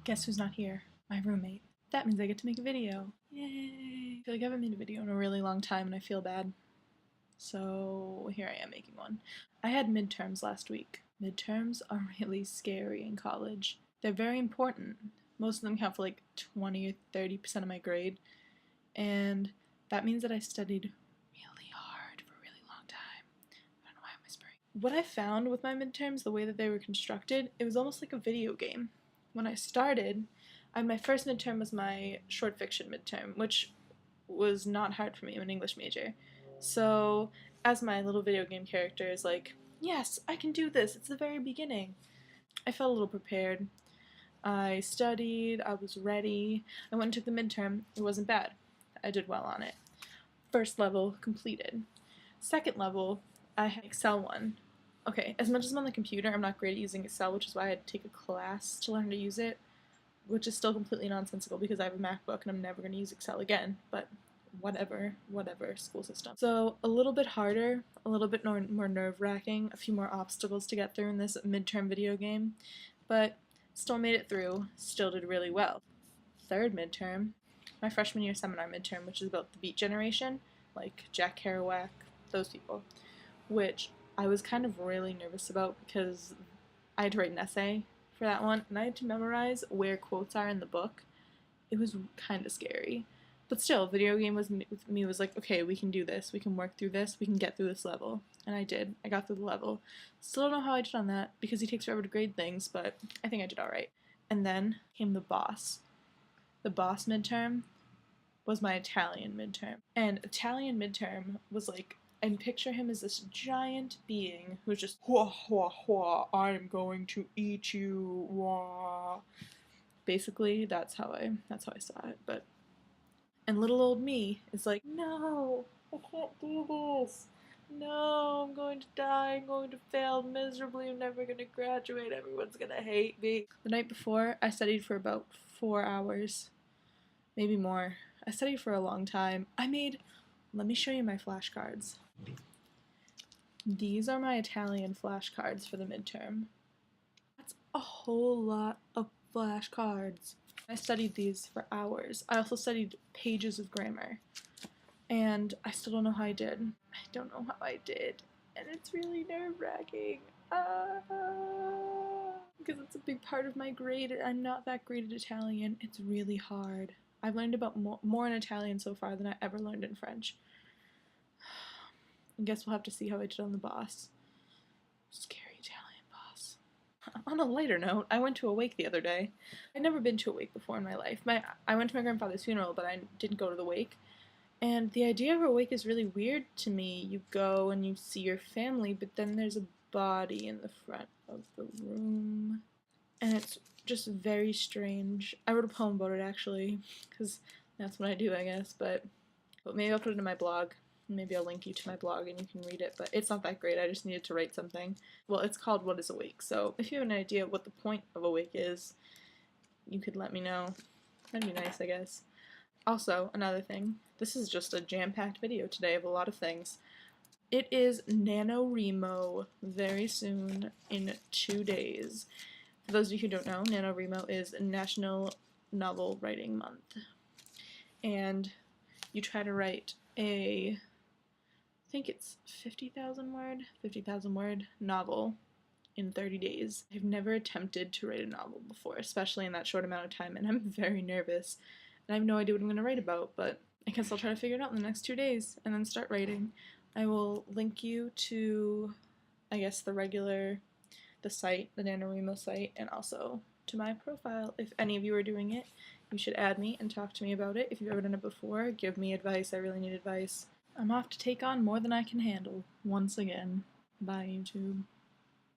Guess who's not here? My roommate. That means I get to make a video. Yay! I feel like I haven't made a video in a really long time and I feel bad. So here I am making one. I had midterms last week. Midterms are really scary in college. They're very important. Most of them count for like 20 or 30% of my grade. And that means that I studied really hard for a really long time. I don't know why I'm whispering. What I found with my midterms, the way that they were constructed, it was almost like a video game. When I started, my first midterm was my short fiction midterm, which was not hard for me. I'm an English major. So, as my little video game character is like, yes, I can do this, it's the very beginning. I felt a little prepared. I studied, I was ready. I went and took the midterm. It wasn't bad. I did well on it. First level completed. Second level, I had Excel 1. Okay, as much as I'm on the computer, I'm not great at using Excel, which is why I had to take a class to learn to use it, which is still completely nonsensical because I have a MacBook and I'm never going to use Excel again, but whatever, school system. So a little bit harder, a little bit more nerve-wracking, a few more obstacles to get through in this midterm video game, but still made it through, still did really well. Third midterm, my freshman year seminar midterm, which is about the Beat Generation, like Jack Kerouac, those people, which I was kind of really nervous about because I had to write an essay for that one, and I had to memorize where quotes are in the book. It was kind of scary. But still, video game with me was like, okay, we can do this, we can work through this, we can get through this level. And I did. I got through the level. Still don't know how I did on that, because he takes forever to grade things, but I think I did alright. And then came the boss. The boss midterm was my Italian midterm. And Italian midterm was like, and picture him as this giant being who's just, wah, wah, wah, I'm going to eat you, wah. Basically, that's how I saw it, but. And little old me is like, no, I can't do this. No, I'm going to die, I'm going to fail miserably, I'm never going to graduate, everyone's going to hate me. The night before, I studied for about 4 hours, maybe more. I studied for a long time. Let me show you my flashcards. These are my Italian flashcards for the midterm. That's a whole lot of flashcards. I studied these for hours. I also studied pages of grammar. And I still don't know how I did. I don't know how I did. And it's really nerve-wracking. Because it's a big part of my grade. I'm not that great at Italian. It's really hard. I've learned about more in Italian so far than I ever learned in French. I guess we'll have to see how I did on the boss. Scary Italian boss. On a lighter note, I went to a wake the other day. I'd never been to a wake before in my life. I went to my grandfather's funeral, but I didn't go to the wake. And the idea of a wake is really weird to me. You go and you see your family, but then there's a body in the front of the room. And it's just very strange. I wrote a poem about it, actually, because that's what I do, I guess, but maybe I'll put it in my blog. Maybe I'll link you to my blog and you can read it, but it's not that great. I just needed to write something. Well, it's called What is a Wake? So if you have an idea what the point of a wake is, you could let me know. That'd be nice, I guess. Also, another thing, this is just a jam-packed video today of a lot of things. It is NaNoWriMo very soon in 2 days. For those of you who don't know, NaNoWriMo is National Novel Writing Month. And you try to write I think it's 50,000 word novel in 30 days. I've never attempted to write a novel before, especially in that short amount of time, and I'm very nervous. And I have no idea what I'm going to write about, but I guess I'll try to figure it out in the next 2 days and then start writing. I will link you to, I guess, the site, the NaNoWriMo site, and also to my profile. If any of you are doing it, you should add me and talk to me about it. If you've ever done it before, give me advice. I really need advice. I'm off to take on more than I can handle once again. Bye, YouTube.